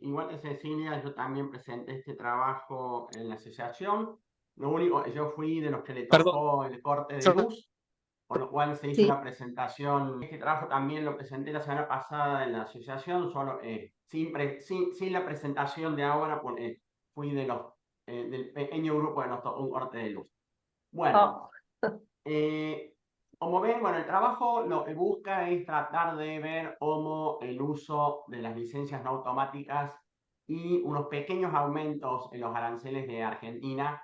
igual que Cecilia, yo también presenté este trabajo en la asociación. Lo único, yo fui de los que le Perdón, tocó el corte de yo luz, por lo cual se hizo Sí. una presentación. Este trabajo también lo presenté la semana pasada en la asociación, solo sin la presentación de ahora, porque fui del pequeño grupo que nos tocó un corte de luz. Bueno, Oh, como ven, bueno, el trabajo lo que busca es tratar de ver cómo el uso de las licencias no automáticas y unos pequeños aumentos en los aranceles de Argentina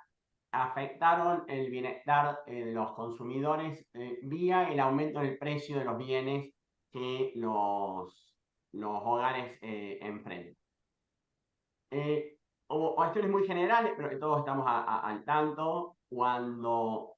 afectaron el bienestar de los consumidores vía el aumento del precio de los bienes que los hogares enfrentan. Como cuestiones muy generales, pero que todos estamos al tanto, cuando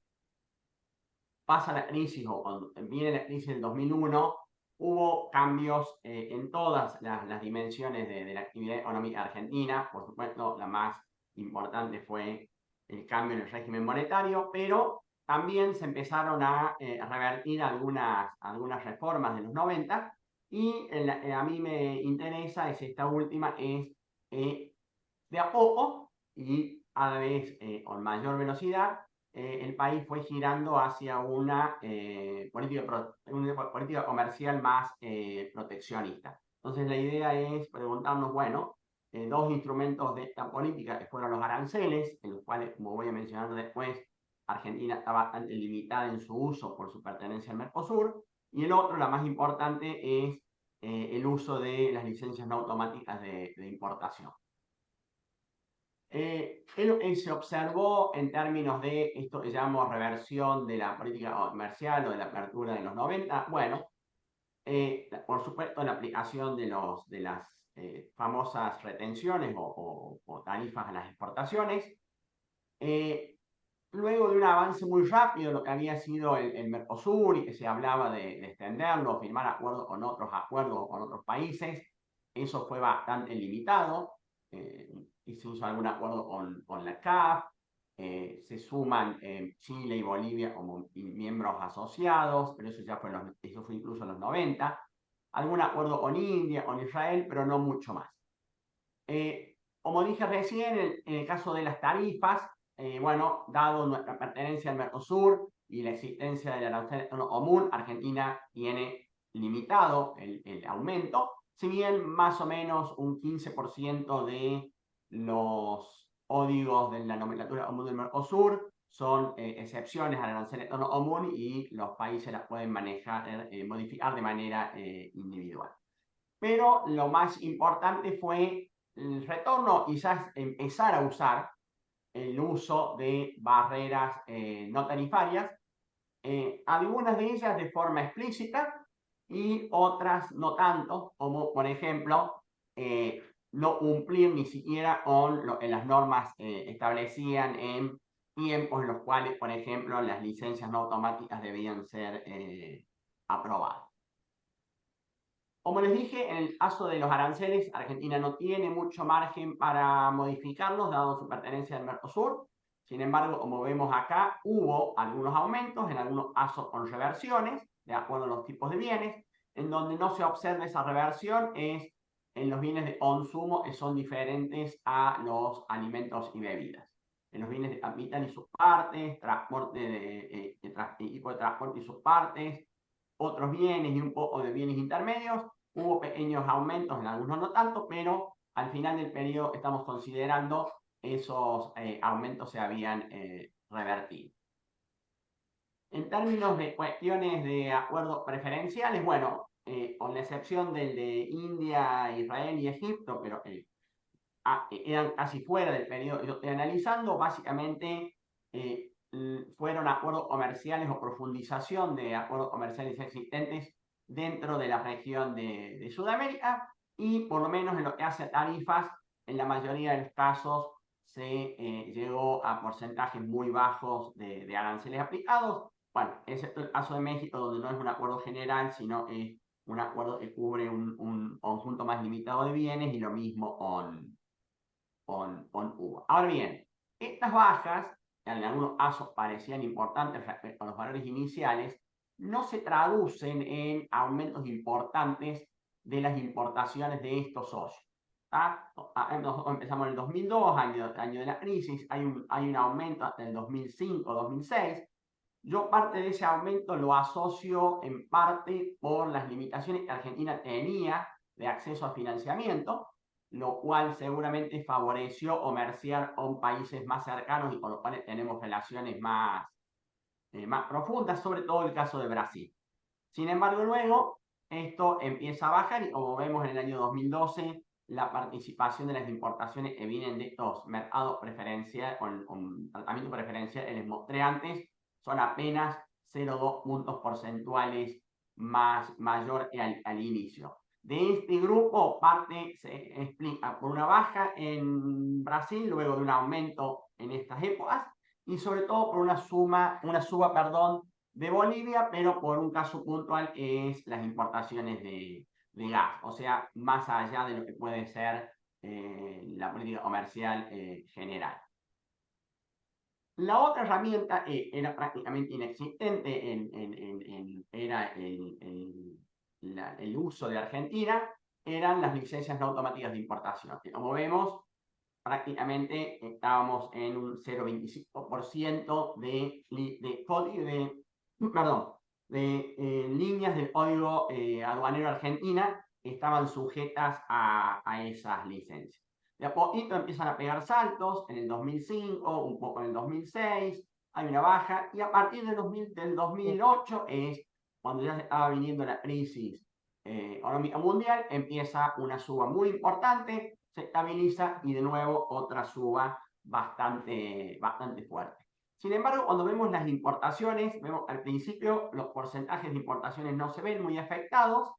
pasa la crisis o cuando viene la crisis del 2001, hubo cambios en todas las dimensiones de la actividad económica argentina. Por supuesto, la más importante fue el cambio en el régimen monetario, pero también se empezaron a revertir algunas reformas de los 90 y a mí me interesa es esta última, es de a poco y a la vez con mayor velocidad el país fue girando hacia una política comercial más proteccionista. Entonces la idea es preguntarnos, bueno, dos instrumentos de esta política que fueron los aranceles, en los cuales, como voy a mencionar después, Argentina está bastante limitada en su uso por su pertenencia al Mercosur, y el otro, la más importante, es el uso de las licencias no automáticas de importación. Se observó en términos de esto que llamamos reversión de la política comercial o de la apertura de los 90. Bueno, por supuesto, la aplicación de las famosas retenciones o tarifas a las exportaciones. Luego de un avance muy rápido, lo que había sido el Mercosur y que se hablaba de extenderlo, firmar acuerdos con otros países, eso fue bastante limitado. Y se usa algún acuerdo con la CAF, se suman Chile y Bolivia como miembros asociados, pero eso fue incluso en los 90. Algún acuerdo con India, con Israel, pero no mucho más. Como dije recién, en el caso de las tarifas, bueno, dado nuestra pertenencia al Mercosur y la existencia del arancel común, Argentina tiene limitado el aumento, si bien más o menos un 15% de los códigos de la nomenclatura común del Mercosur son excepciones al arancel común y los países las pueden modificar de manera individual. Pero lo más importante fue el retorno, quizás empezar a usar el uso de barreras no tarifarias, algunas de ellas de forma explícita y otras no tanto, como por ejemplo no cumplir ni siquiera con lo que las normas establecían en tiempos en los cuales, por ejemplo, las licencias no automáticas debían ser aprobadas. Como les dije, en el caso de los aranceles, Argentina no tiene mucho margen para modificarlos, dado su pertenencia al Mercosur. Sin embargo, como vemos acá, hubo algunos aumentos, en algunos casos con reversiones, de acuerdo a los tipos de bienes. En donde no se observa esa reversión es en los bienes de consumo que son diferentes a los alimentos y bebidas. En los bienes de capital y sus partes, equipo de transporte y sus partes, otros bienes y un poco de bienes intermedios. Hubo pequeños aumentos, en algunos no tanto, pero al final del periodo estamos considerando esos aumentos se habían revertido. En términos de cuestiones de acuerdos preferenciales, bueno, con la excepción del de India, Israel y Egipto, pero eran casi fuera del periodo que yo estoy analizando, básicamente fueron acuerdos comerciales o profundización de acuerdos comerciales existentes dentro de la región de Sudamérica, y por lo menos en lo que hace a tarifas, en la mayoría de los casos se llegó a porcentajes muy bajos de aranceles aplicados. Bueno, excepto el caso de México, donde no es un acuerdo general, sino es un acuerdo que cubre un conjunto más limitado de bienes, y lo mismo con Cuba. Ahora bien, estas bajas, que en algunos casos parecían importantes respecto a los valores iniciales, no se traducen en aumentos importantes de las importaciones de estos socios. Empezamos en el 2002, año de la crisis, hay un aumento hasta el 2005, 2006. Yo parte de ese aumento lo asocio en parte por las limitaciones que Argentina tenía de acceso a financiamiento, lo cual seguramente favoreció comerciar con países más cercanos y con los cuales tenemos relaciones más profundas, sobre todo el caso de Brasil. Sin embargo, luego esto empieza a bajar y como vemos en el año 2012, la participación de las importaciones que vienen de estos mercados preferenciales, con tratamiento preferencial, les mostré antes, son apenas 0,2 puntos porcentuales mayor que al inicio. De este grupo, parte se explica por una baja en Brasil, luego de un aumento en estas épocas, y sobre todo por una suba, perdón, de Bolivia, pero por un caso puntual que es las importaciones de gas, o sea, más allá de lo que puede ser la política comercial general. La otra herramienta era prácticamente inexistente, era el uso de Argentina, eran las licencias no automáticas de importación, que como vemos, prácticamente estábamos en un 0,25% de líneas del código aduanero argentina estaban sujetas a esas licencias. De a poquito empiezan a pegar saltos en el 2005, un poco en el 2006, hay una baja, y a partir del 2008 es cuando ya se estaba viniendo la crisis económica mundial, empieza una suba muy importante, se estabiliza y de nuevo otra suba bastante fuerte. Sin embargo, cuando vemos las importaciones, vemos al principio los porcentajes de importaciones no se ven muy afectados,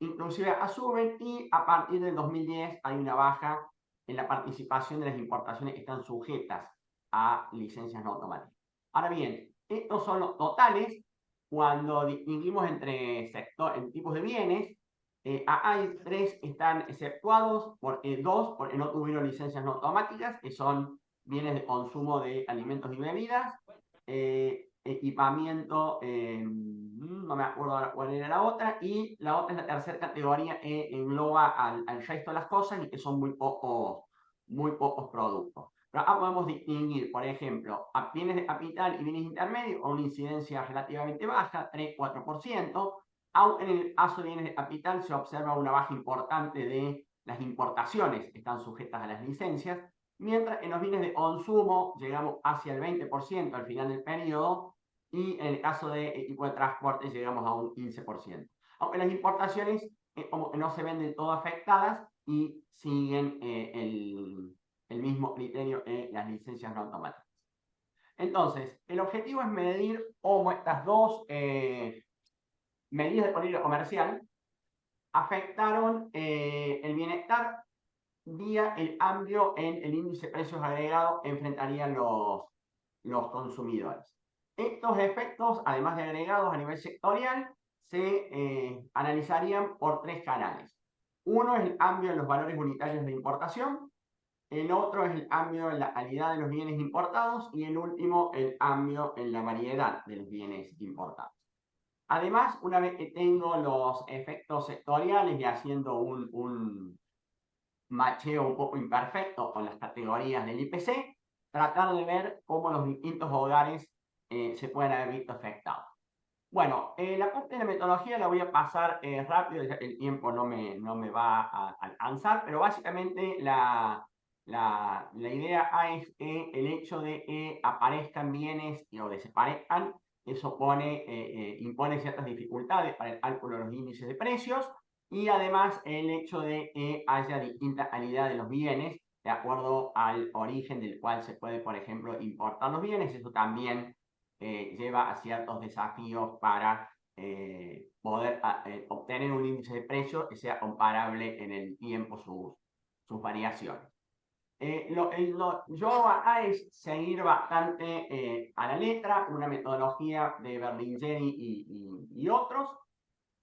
inclusive suben, y a partir del 2010 hay una baja en la participación de las importaciones que están sujetas a licencias no automáticas. Ahora bien, estos son los totales. Cuando distinguimos entre tipos de bienes, hay 3 que están exceptuados, 2 porque no tuvieron licencias no automáticas, que son bienes de consumo de alimentos y bebidas, equipamiento, no me acuerdo ahora cuál era la otra, y la otra es la tercera categoría que engloba al resto de las cosas y que son muy pocos productos. Pero acá podemos distinguir, por ejemplo, a bienes de capital y bienes intermedios con una incidencia relativamente baja, 3-4%, aunque en el caso de bienes de capital se observa una baja importante de las importaciones que están sujetas a las licencias, mientras en los bienes de consumo llegamos hacia el 20% al final del periodo, y en el caso de equipo de transporte llegamos a un 15%. Aunque las importaciones como que no se ven del todo afectadas y siguen el mismo criterio en las licencias no automáticas. Entonces, el objetivo es medir cómo estas dos medidas de política comercial afectaron el bienestar vía el cambio en el índice de precios agregados que enfrentarían los consumidores. Estos efectos, además de agregados a nivel sectorial, se analizarían por 3 canales. Uno es el cambio en los valores unitarios de importación, el otro es el cambio en la calidad de los bienes importados y el último el cambio en la variedad de los bienes importados. Además, una vez que tengo los efectos sectoriales y haciendo un macheo un poco imperfecto con las categorías del IPC, tratar de ver cómo los distintos hogares se pueden haber visto afectados. Bueno, la parte de la metodología la voy a pasar rápido, ya que el tiempo no me va a alcanzar, pero básicamente la idea es que el hecho de que aparezcan bienes o desaparezcan, eso impone ciertas dificultades para el cálculo de los índices de precios, y además el hecho de que haya distinta calidad de los bienes de acuerdo al origen del cual se puede, por ejemplo, importar los bienes. Eso también lleva a ciertos desafíos para poder obtener un índice de precio que sea comparable en el tiempo sus variaciones. Yo acá es seguir bastante a la letra una metodología de Berlingeri y otros.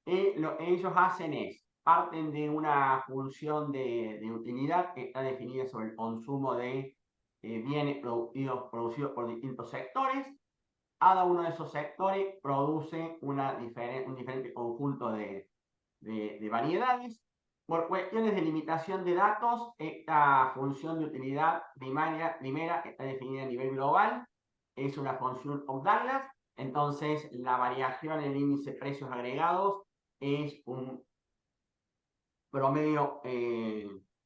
Lo que ellos hacen es, parten de una función de utilidad que está definida sobre el consumo de bienes producidos por distintos sectores. Cada uno de esos sectores produce un diferente conjunto de variedades. Por cuestiones de limitación de datos, esta función de utilidad primera está definida a nivel global, es una función of Douglas, entonces la variación en el índice de precios agregados es un promedio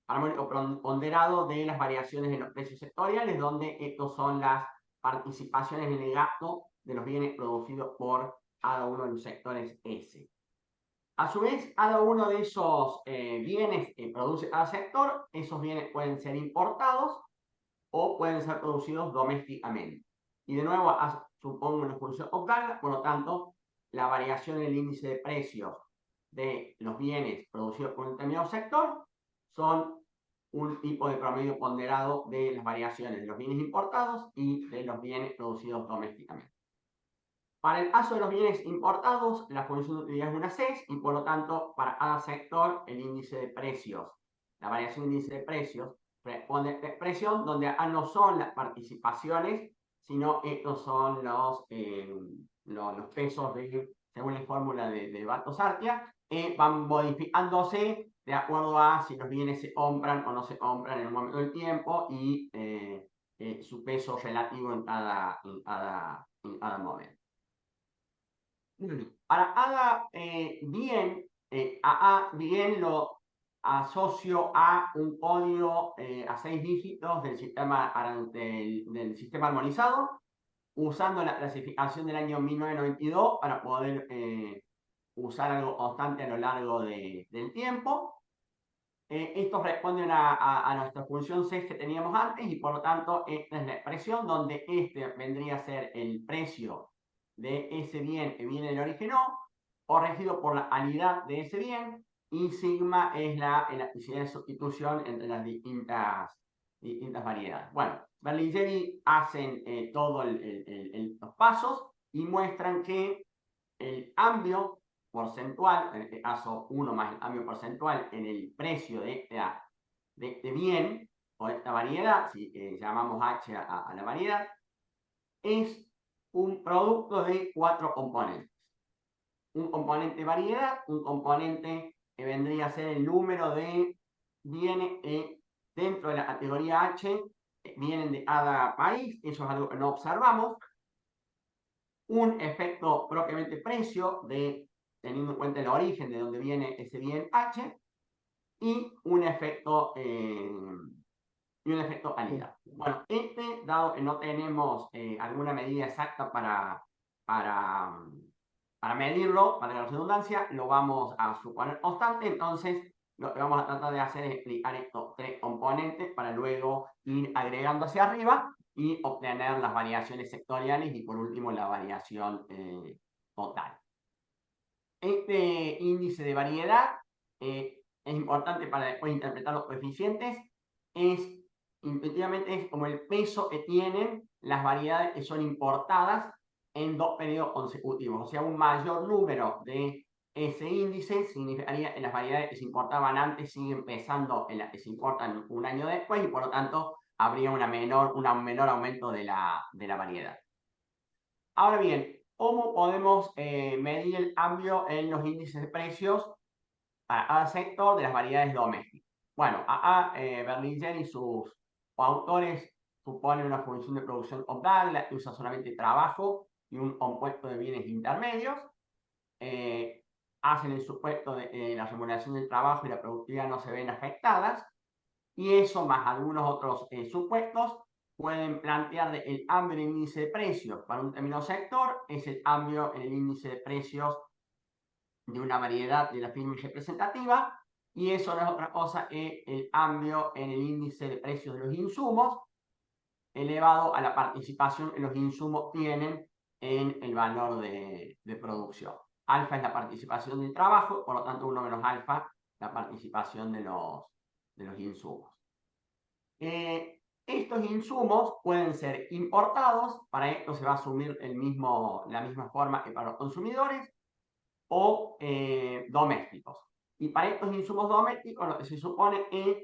armónico ponderado de las variaciones en los precios sectoriales, donde estos son las participaciones en el gasto de los bienes producidos por cada uno de los sectores S. A su vez, cada uno de esos bienes que produce cada sector, esos bienes pueden ser importados o pueden ser producidos domésticamente. Y de nuevo, supongo una función octava, por lo tanto, la variación en el índice de precios de los bienes producidos por un determinado sector son un tipo de promedio ponderado de las variaciones de los bienes importados y de los bienes producidos domésticamente. Para el caso de los bienes importados, la función de utilidad es una 6 y por lo tanto, para cada sector, el índice de precios, la variación del índice de precios, responde a esta expresión donde no son las participaciones, sino estos son los pesos según la fórmula de Baltazar, van modificándose de acuerdo a si los bienes se compran o no se compran en un momento del tiempo y su peso relativo en cada momento. Para ADA bien lo asocio a un código a 6 dígitos del sistema armonizado, usando la clasificación del año 1992 para poder usar algo constante a lo largo del tiempo. Estos responden a nuestra función CES que teníamos antes y por lo tanto esta es la expresión donde este vendría a ser el precio de ese bien que viene del origen O, corregido por la anidad de ese bien, y sigma es la elasticidad de sustitución entre las distintas variedades. Bueno, Berlingeri hacen todos los pasos y muestran que el cambio porcentual, en este caso 1 más el cambio porcentual en el precio de este bien o esta variedad, si llamamos H a la variedad, es un producto de 4 componentes. Un componente variedad, un componente que vendría a ser el número de bienes dentro de la categoría H, vienen de cada país, eso es algo que no observamos. Un efecto propiamente precio, teniendo en cuenta el origen de donde viene ese bien H, y un efecto anidad. Bueno, dado que no tenemos alguna medida exacta para medirlo, para la redundancia, lo vamos a suponer constante, entonces lo que vamos a tratar de hacer es explicar estos 3 componentes para luego ir agregando hacia arriba y obtener las variaciones sectoriales y por último la variación total. Este índice de variedad es importante para después interpretar los coeficientes, intuitivamente es como el peso que tienen las variedades que son importadas en 2 periodos consecutivos, o sea, un mayor número de ese índice significaría que las variedades que se importaban antes siguen pesando en las que se importan un año después y por lo tanto habría un menor aumento de la variedad. Ahora bien, ¿cómo podemos medir el cambio en los índices de precios para cada sector de las variedades domésticas? Bueno, acá Berlingeri y sus autores suponen una función de producción optal que usa solamente trabajo y un compuesto de bienes intermedios. Hacen el supuesto de la remuneración del trabajo y la productividad no se ven afectadas, y eso más algunos otros supuestos pueden plantear el cambio en el índice de precios para un determinado sector es el cambio en el índice de precios de una variedad de la firma representativa, y eso no es otra cosa que el cambio en el índice de precios de los insumos elevado a la participación que los insumos tienen en el valor de producción. Alfa es la participación del trabajo, por lo tanto 1 menos alfa la participación de los insumos. Estos insumos pueden ser importados, para esto se va a asumir la misma forma que para los consumidores, o domésticos. Y para estos insumos domésticos lo que se supone es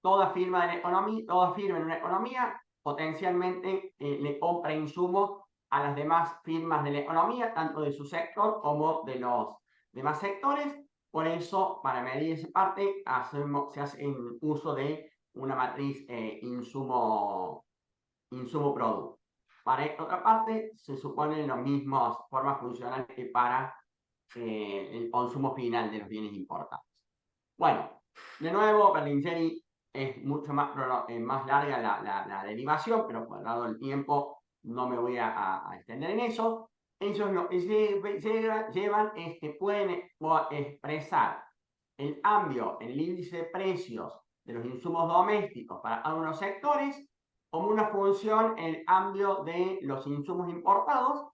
toda firma en una economía potencialmente le compra insumos a las demás firmas de la economía, tanto de su sector como de los demás sectores, Por eso, para medir esa parte, se hace en uso de una matriz insumo-producto. Para esta otra parte, se suponen las mismas formas funcionales que para el consumo final de los bienes importados. Bueno, de nuevo, Berlingeri es mucho más larga la derivación, pero dado el tiempo no me voy a extender en eso. Ellos lo que llevan es que pueden expresar el cambio en el índice de precios de los insumos domésticos para algunos sectores como una función en el cambio de los insumos importados,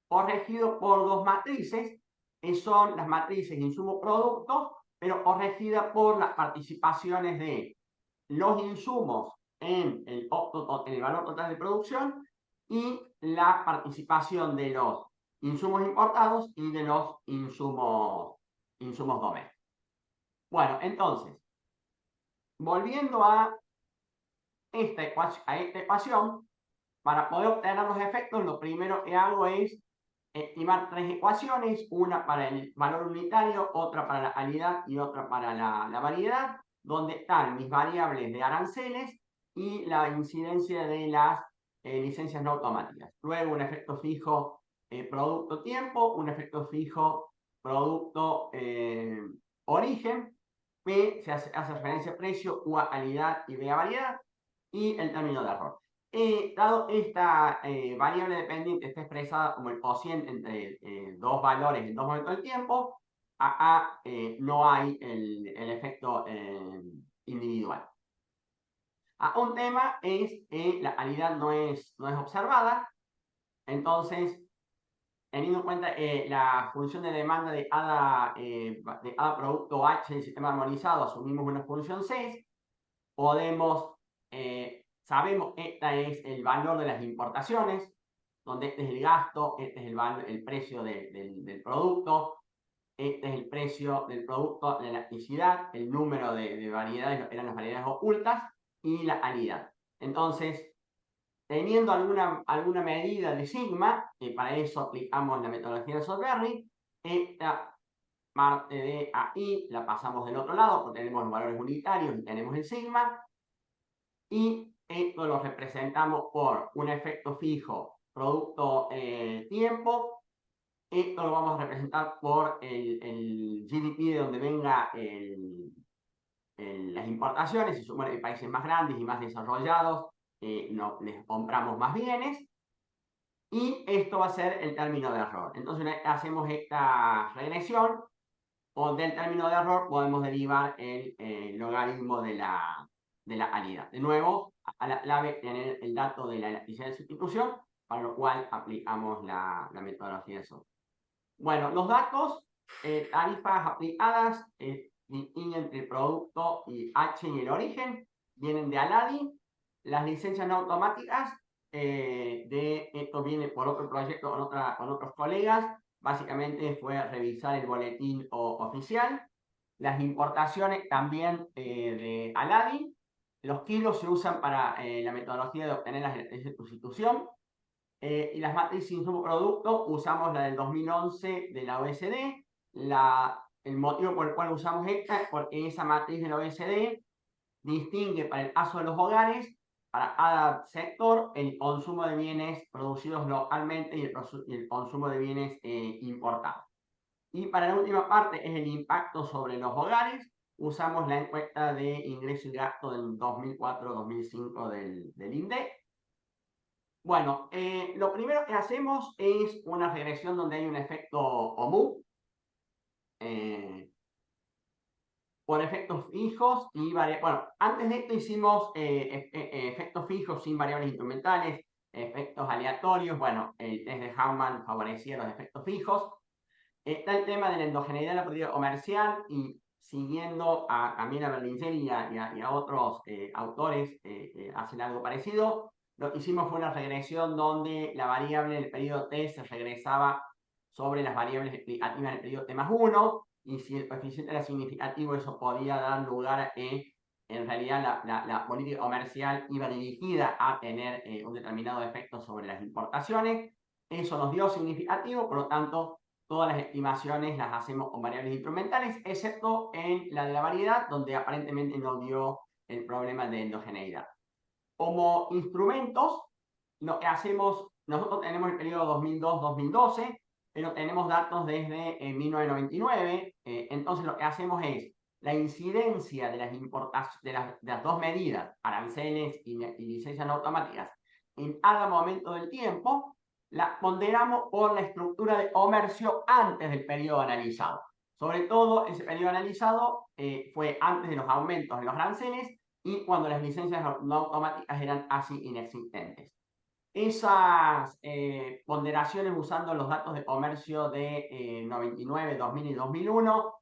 corregido por dos matrices, que son las matrices insumo-producto, pero corregida por las participaciones de los insumos en el valor total de producción y la participación de los insumos importados y de los insumos domésticos. Bueno, entonces, volviendo a esta ecuación, para poder obtener los efectos, lo primero que hago es estimar tres ecuaciones, una para el valor unitario, otra para la calidad y otra para la variedad, donde están mis variables de aranceles y la incidencia de las licencias no automáticas. Luego un efecto fijo producto-tiempo, un efecto fijo producto-origen, P se hace referencia a precio, U a calidad y B a variedad, y el término de error. Dado esta variable dependiente está expresada como el cociente entre dos valores en dos momentos del tiempo, acá no hay el efecto individual. Un tema es que la calidad no es observada, entonces, teniendo en cuenta la función de demanda de cada producto H del sistema armonizado, asumimos una función 6, sabemos que este es el valor de las importaciones, donde este es el gasto, este es el precio del producto, este es el precio del producto, la elasticidad, el número de variedades, eran las variedades ocultas, y la calidad. Entonces, teniendo alguna medida de sigma, para eso aplicamos la metodología de Solberry, esta parte de ahí la pasamos del otro lado, porque tenemos los valores unitarios y tenemos el sigma, y esto lo representamos por un efecto fijo producto tiempo. Esto lo vamos a representar por el GDP de donde venga las importaciones. Si suman en países más grandes y más desarrollados, les compramos más bienes. Y esto va a ser el término de error. Entonces hacemos esta regresión, o del término de error podemos derivar el logaritmo de la calidad. De nuevo, a la clave tener el dato de la elasticidad de sustitución, para lo cual aplicamos la metodología de eso. Bueno, los datos, tarifas aplicadas, distinguen entre el producto y H y el origen, vienen de Aladi. Las licencias no automáticas, esto viene por otro proyecto con otros colegas. Básicamente fue revisar el boletín oficial. Las importaciones también de Aladi. Los kilos se usan para la metodología de obtener las de sustitución. Y las matrices insumo-producto usamos la del 2011 de la OECD. El motivo por el cual usamos esta es porque esa matriz de la OECD distingue para el caso de los hogares, para cada sector, el consumo de bienes producidos localmente y el consumo de bienes importados. Y para la última parte es el impacto sobre los hogares. Usamos la encuesta de ingreso y gasto del 2004-2005 del INDEC. Bueno, lo primero que hacemos es una regresión donde hay un efecto común por efectos fijos y variables. Bueno, antes de esto hicimos efectos fijos sin variables instrumentales, efectos aleatorios. Bueno, el test de Hauman favorecía los efectos fijos. Está el tema de la endogeneidad de la política comercial, y siguiendo también a Berlingeri y a otros autores que hacen algo parecido, lo que hicimos fue una regresión donde la variable del periodo T se regresaba sobre las variables explicativas del periodo T más 1, y si el coeficiente era significativo, eso podía dar lugar a que en realidad la política comercial iba dirigida a tener un determinado efecto sobre las importaciones. Eso nos dio significativo, por lo tanto todas las estimaciones las hacemos con variables instrumentales, excepto en la de la variedad, donde aparentemente no dio el problema de endogeneidad. Como instrumentos, lo que hacemos, nosotros tenemos el periodo 2002-2012, pero tenemos datos desde 1999, entonces lo que hacemos es la incidencia de las importaciones, de las dos medidas, aranceles y licencias no automáticas, en cada momento del tiempo, la ponderamos por la estructura de comercio antes del periodo analizado. Sobre todo, ese periodo analizado fue antes de los aumentos en los aranceles y cuando las licencias no automáticas eran así inexistentes. Esas ponderaciones usando los datos de comercio de 99, 2000 y 2001,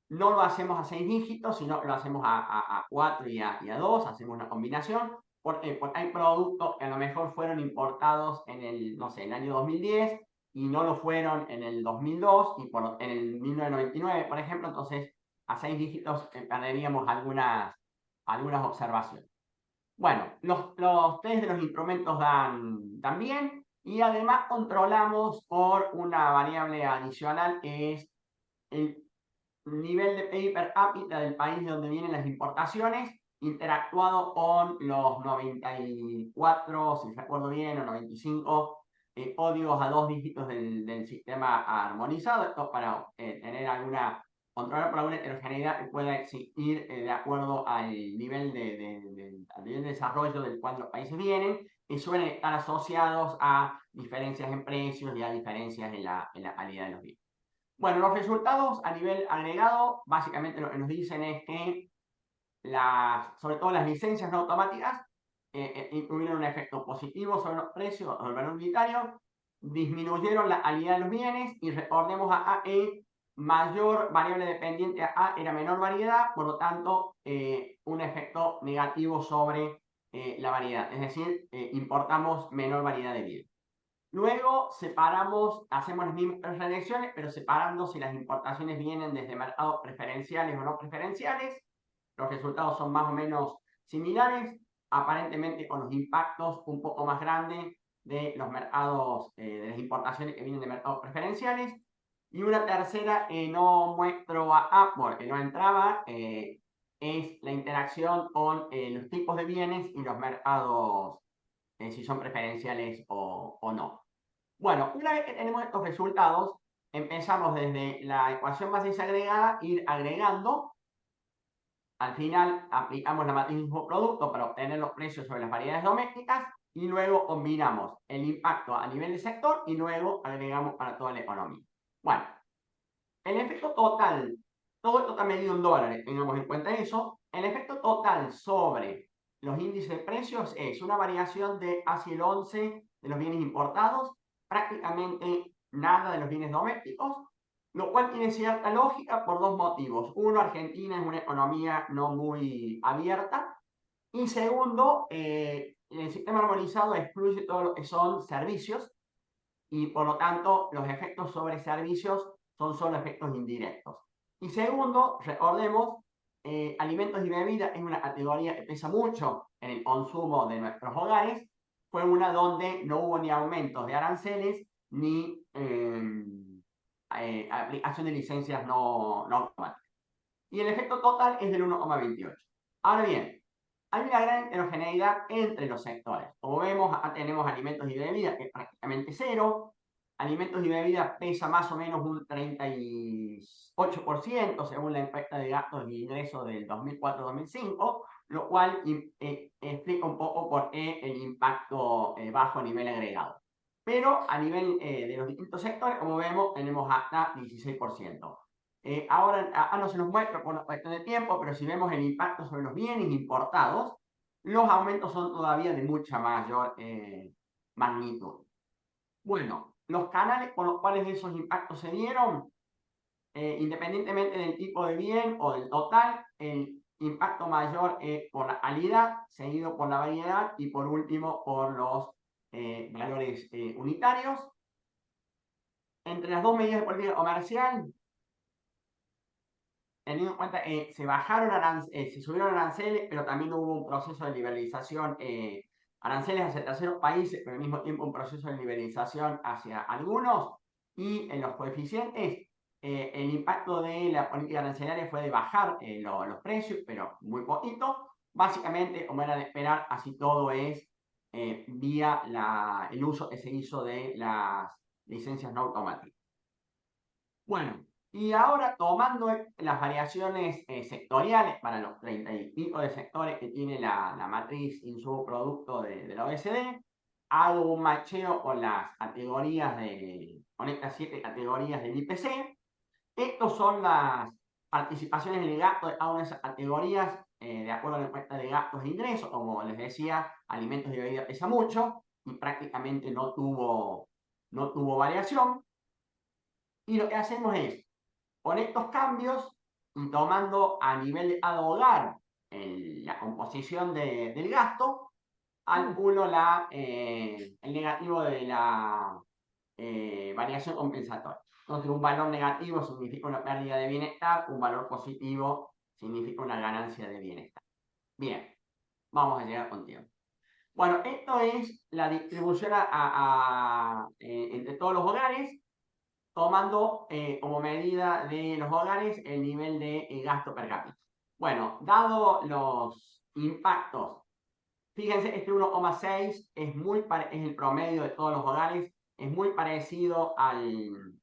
no lo hacemos a 6 dígitos, sino lo hacemos a 4 y a 2, hacemos una combinación, porque hay productos que a lo mejor fueron importados en el, no sé, en el año 2010 y no lo fueron en el 2002 y en el 1999, por ejemplo, entonces a 6 dígitos perderíamos algunas observaciones. Bueno, los test de los instrumentos dan bien y además controlamos por una variable adicional que es el nivel de PIB per cápita del país de donde vienen las importaciones, interactuado con los 94, si recuerdo bien, o 95 códigos a 2 dígitos del sistema armonizado. Esto para tener controlar por alguna heterogeneidad que pueda existir de acuerdo al nivel al nivel de desarrollo del cual los países vienen, y suelen estar asociados a diferencias en precios y a diferencias en la calidad de los bienes. Bueno, los resultados a nivel agregado, básicamente lo que nos dicen es que sobre todo las licencias no automáticas tuvieron un efecto positivo sobre los precios o el valor unitario, disminuyeron la calidad de los bienes y recordemos a que mayor variable dependiente a A era menor variedad, por lo tanto un efecto negativo sobre la variedad, es decir, importamos menor variedad de bienes. Luego hacemos las mismas relecciones, pero separando si las importaciones vienen desde mercados preferenciales o no preferenciales. Los resultados son más o menos similares, aparentemente con los impactos un poco más grandes de los mercados, de las importaciones que vienen de mercados preferenciales. Y una tercera que no muestro acá porque no entraba, es la interacción con los tipos de bienes y los mercados, si son preferenciales o no. Bueno, una vez que tenemos estos resultados, empezamos desde la ecuación más desagregada, ir agregando. Al final aplicamos la matriz mismo producto para obtener los precios sobre las variedades domésticas y luego combinamos el impacto a nivel de sector y luego agregamos para toda la economía. Bueno, el efecto total, todo esto está medido en dólares, tengamos en cuenta eso. El efecto total sobre los índices de precios es una variación de casi el 11 de los bienes importados, prácticamente nada de los bienes domésticos, lo cual tiene cierta lógica por dos motivos. Uno, Argentina es una economía no muy abierta. Y segundo, el sistema armonizado excluye todo lo que son servicios y por lo tanto los efectos sobre servicios son solo efectos indirectos. Y segundo, recordemos, alimentos y bebidas es una categoría que pesa mucho en el consumo de nuestros hogares. Fue una donde no hubo ni aumentos de aranceles ni aplicación de licencias no automáticas. Y el efecto total es del 1,28. Ahora bien, hay una gran heterogeneidad entre los sectores. Como vemos, acá tenemos alimentos y bebidas, que es prácticamente cero. Alimentos y bebidas pesa más o menos un 38%, según la encuesta de gastos y ingresos del 2004-2005, lo cual explica un poco por qué el impacto bajo a nivel agregado. Pero a nivel de los distintos sectores, como vemos, tenemos hasta 16%. Ahora no se nos muestra por una cuestión de tiempo, pero si vemos el impacto sobre los bienes importados, los aumentos son todavía de mucha mayor magnitud. Bueno, los canales por los cuales esos impactos se dieron, independientemente del tipo de bien o del total, el impacto mayor es por la calidad, seguido por la variedad y por último por los valores unitarios. Entre las dos medidas de política comercial, teniendo en cuenta que se subieron aranceles, pero también hubo un proceso de liberalización, aranceles hacia terceros países, pero al mismo tiempo un proceso de liberalización hacia algunos. Y en los coeficientes, el impacto de la política arancelaria fue de bajar los precios, pero muy poquito. Básicamente, como era de esperar, así todo es vía el uso que se hizo de las licencias no automáticas. Bueno, y ahora tomando las variaciones sectoriales para los 30 y pico de sectores que tiene la matriz insumo-producto de la OECD, hago un macheo con las categorías con estas 7 categorías del IPC. Estas son las participaciones en el gasto de cada una de esas categorías de acuerdo a la encuesta de gastos e ingresos. Como les decía, alimentos y bebidas pesa mucho y prácticamente no tuvo variación. Y lo que hacemos es, con estos cambios y tomando a nivel de cada hogar la composición del gasto, calculo el negativo de la variación compensatoria. Entonces, un valor negativo significa una pérdida de bienestar, un valor positivo significa una ganancia de bienestar. Bien, vamos a llegar con tiempo. Bueno, esto es la distribución entre todos los hogares, tomando como medida de los hogares el nivel de gasto per cápita. Bueno, dado los impactos, fíjense, este 1,6 es el promedio de todos los hogares, es muy parecido al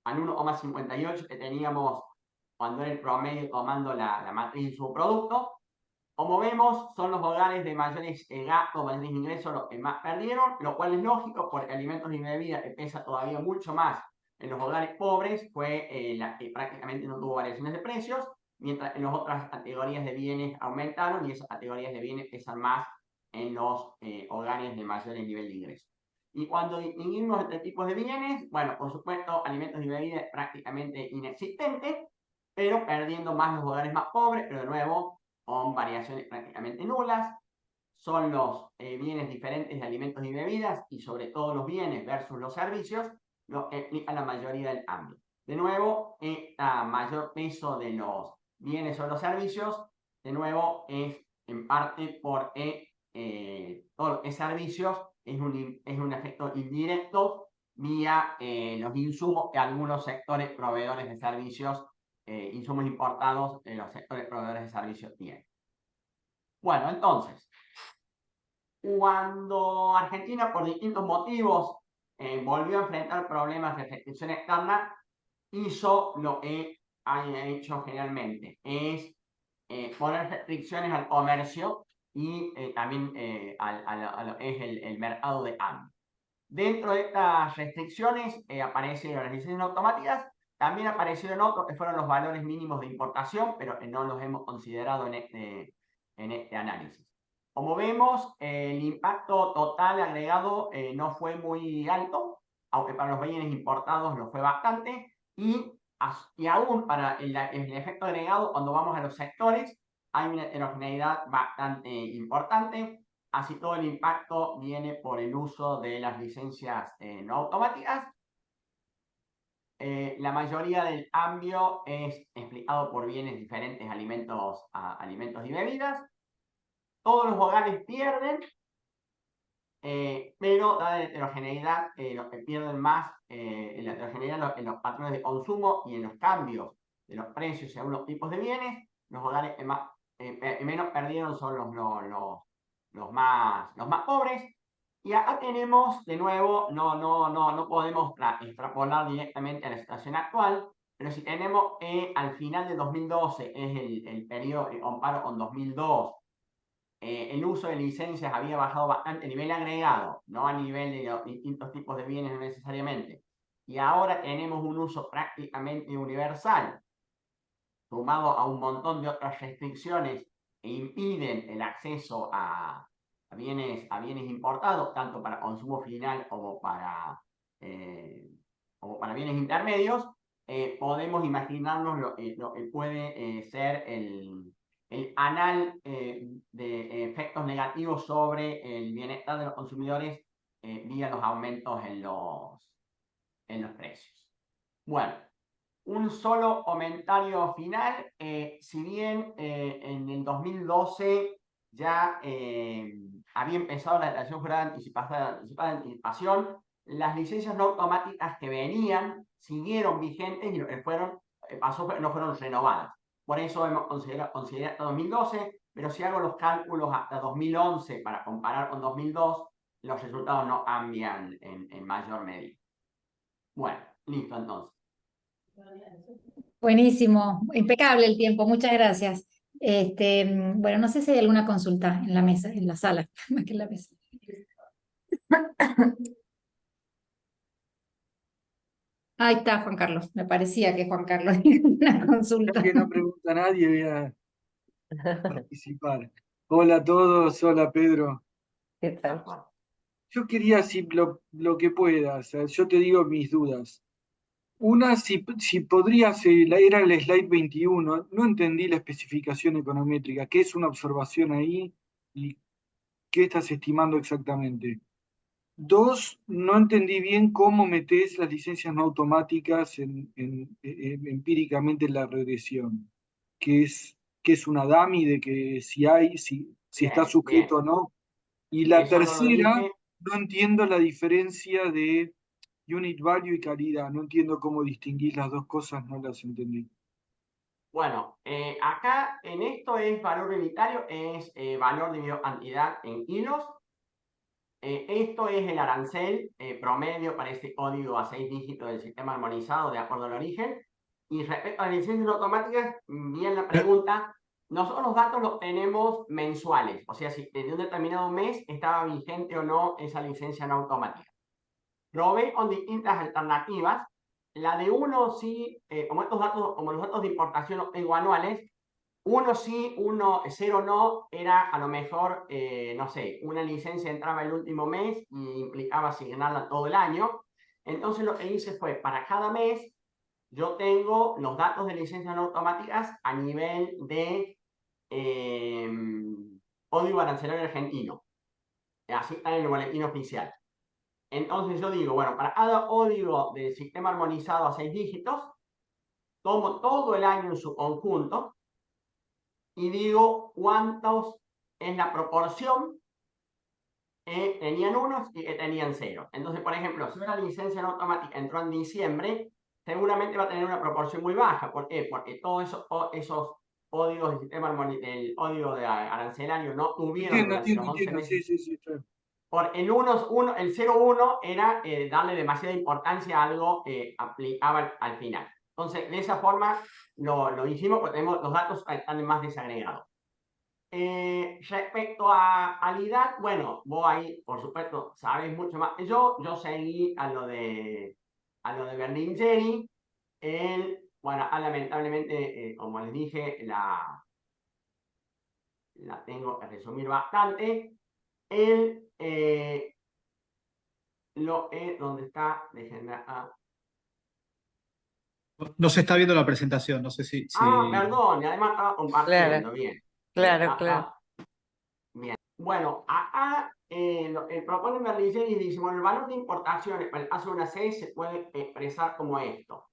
1,58 que teníamos cuando era el promedio tomando la matriz de su producto. Como vemos, son los hogares de mayores gastos, mayores ingresos los que más perdieron, lo cual es lógico porque alimentos y bebidas, que pesa todavía mucho más en los hogares pobres, fue la que prácticamente no tuvo variaciones de precios, mientras en las otras categorías de bienes aumentaron y esas categorías de bienes pesan más en los hogares de mayor nivel de ingreso. Y cuando distinguimos entre tipos de bienes, bueno, por supuesto, alimentos y bebidas prácticamente inexistente, pero perdiendo más los hogares más pobres, pero de nuevo con variaciones prácticamente nulas. Son los bienes diferentes de alimentos y bebidas y sobre todo los bienes versus los servicios lo que explica la mayoría del cambio. De nuevo, este mayor peso de los bienes o los servicios, de nuevo, es en parte porque todo lo que es servicios es un efecto indirecto vía los insumos que algunos sectores proveedores de servicios, insumos importados, los sectores proveedores de servicios tienen. Bueno, entonces, cuando Argentina, por distintos motivos, volvió a enfrentar problemas de restricción externa, hizo lo que ha hecho generalmente, es poner restricciones al comercio y también a lo que es el mercado de cambio. Dentro de estas restricciones aparecieron las licencias automáticas, también aparecieron otros que fueron los valores mínimos de importación, pero que no los hemos considerado en este análisis. Como vemos, el impacto total agregado no fue muy alto, aunque para los bienes importados lo fue bastante, y aún para el efecto agregado, cuando vamos a los sectores, hay una heterogeneidad bastante importante. Así todo el impacto viene por el uso de las licencias no automáticas. La mayoría del cambio es explicado por bienes diferentes, alimentos y bebidas. Todos los hogares pierden, pero dada la heterogeneidad, los que pierden más en la heterogeneidad en los patrones de consumo y en los cambios de los precios según los tipos de bienes, los hogares que menos perdieron son los más pobres. Y acá tenemos, de nuevo, no podemos extrapolar directamente a la situación actual, pero si tenemos al final de 2012, es el periodo que comparo con 2002, el uso de licencias había bajado bastante a nivel agregado, no a nivel de los distintos tipos de bienes no necesariamente. Y ahora tenemos un uso prácticamente universal, sumado a un montón de otras restricciones que impiden el acceso a bienes importados, tanto para consumo final como para bienes intermedios. Podemos imaginarnos lo que puede ser el anal de efectos negativos sobre el bienestar de los consumidores vía los aumentos en los precios. Bueno, un solo comentario final. Si bien en el 2012 ya había empezado la declaración jurada anticipada de anticipación, las licencias no automáticas que venían siguieron vigentes y no fueron renovadas. Por eso hemos considerado hasta 2012, pero si hago los cálculos hasta 2011 para comparar con 2002, los resultados no cambian en mayor medida. Bueno, listo entonces. Buenísimo, impecable el tiempo, muchas gracias. Bueno, no sé si hay alguna consulta en la mesa, en la sala, más que en la mesa. Ahí está Juan Carlos, me parecía que Juan Carlos tenía una consulta. Ya que no pregunta a nadie, voy a participar. Hola a todos, hola Pedro. ¿Qué tal? Yo quería, si lo que puedas, yo te digo mis dudas. Una, si podrías, era el slide 21, no entendí la especificación econométrica. ¿Qué es una observación ahí y qué estás estimando exactamente? Dos, no entendí bien cómo metés las licencias no automáticas empíricamente en la regresión. ¿Qué es una dummy de que si está Bien, sujeto bien. o no? Y la Eso no lo tercera, dije. no entiendo la diferencia de unit value y calidad. No entiendo cómo distinguir las dos cosas, no las entendí. Bueno, acá en esto es valor unitario, es valor dividido cantidad en kilos. Esto es el arancel promedio para este código a 6 dígitos del sistema armonizado de acuerdo al origen. Y respecto a las licencias automáticas, bien la pregunta, nosotros los datos los tenemos mensuales, o sea, si desde un determinado mes estaba vigente o no esa licencia no automática. Probé con distintas alternativas. La de uno sí, como los datos de importación los tengo anuales, uno sí, cero no, era a lo mejor, no sé, una licencia entraba el último mes y implicaba asignarla todo el año. Entonces lo que hice fue, para cada mes, yo tengo los datos de licencias no automáticas a nivel de código arancelario argentino. Así está en el boletín oficial. Entonces yo digo, bueno, para cada código del sistema armonizado a 6 dígitos, tomo todo el año en su conjunto y digo cuántos es la proporción que tenían unos y que tenían cero. Entonces, por ejemplo, si una licencia en automática entró en diciembre, seguramente va a tener una proporción muy baja. ¿Por qué? Porque todos esos códigos del sistema del código de arancelario no tuvieron durante los 11 Entiendo, meses. sí, está bien. Por el 0,1 era darle demasiada importancia a algo que aplicaba al final. Entonces, de esa forma lo hicimos porque los datos están más desagregados. Respecto a calidad, bueno, vos ahí, por supuesto, sabes mucho más que yo seguí a lo de Berlingeri. Bueno, lamentablemente, como les dije, la tengo que resumir bastante. ¿Dónde está? Déjenme acá. No se está viendo la presentación, no sé si... Perdón, y además estaba compartiendo, Claro, bien. claro, claro. Bien. Bueno, acá propone Berlingeri y dice, bueno, el valor de importaciones para el caso de una C se puede expresar como esto.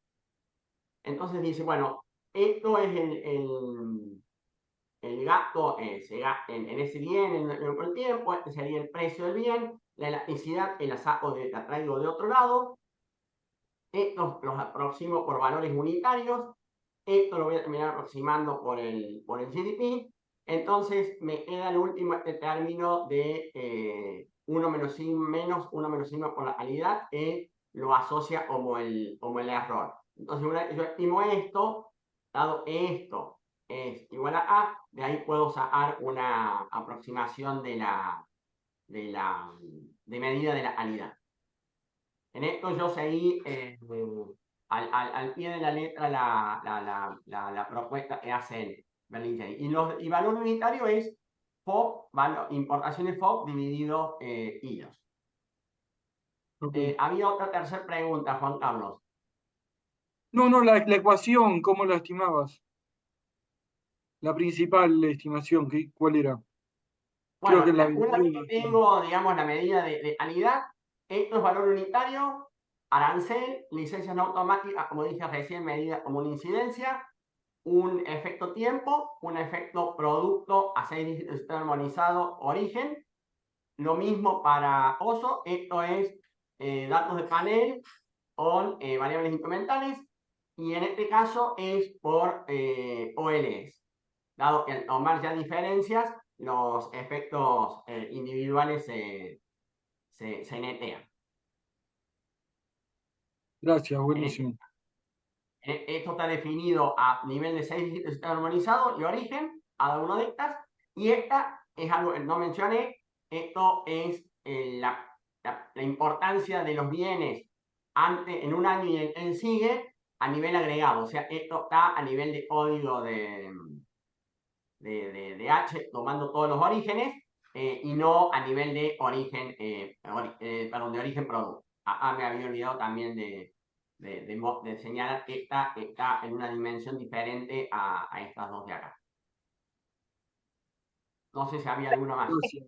Entonces dice, bueno, esto es el gasto en ese bien en el tiempo, este sería el precio del bien, la elasticidad la traigo de otro lado, estos los aproximo por valores unitarios, esto lo voy a terminar aproximando por el GDP, entonces me queda el último término de 1 menos I menos 1 menos I por la calidad, que lo asocia como el error. Entonces, una vez yo estimo esto, dado que esto es igual a A, de ahí puedo sacar una aproximación de medida de la calidad. En esto yo seguí al pie de la letra la propuesta que hace Berlingeri. Y valor unitario es FOB, importaciones FOB dividido kilos. Okay. Había otra tercera pregunta, Juan Carlos. No, la ecuación, ¿cómo la estimabas? La principal estimación, ¿cuál era? Creo Bueno, que la una vez 21. que tengo, digamos, la medida de calidad, esto es valor unitario, arancel, licencias no automáticas, como dije recién, medida como una incidencia, un efecto tiempo, un efecto producto a 6 dígitos sistema armonizado origen. Lo mismo para OSO, esto es datos de panel con variables incrementales, y en este caso es por OLS. Dado que al tomar ya diferencias, los efectos individuales se netean. Gracias, buenísimo. Esto está definido a nivel de 6 dígitos armonizado y origen, cada una de estas, y esta es algo que no mencioné, esto es la importancia de los bienes en un año y el sigue a nivel agregado, o sea, esto está a nivel de código de H, tomando todos los orígenes, y no a nivel de origen, perdón, de origen producto. Me había olvidado también de señalar que esta está en una dimensión diferente a estas dos de acá. No sé si había alguna más. Gracias.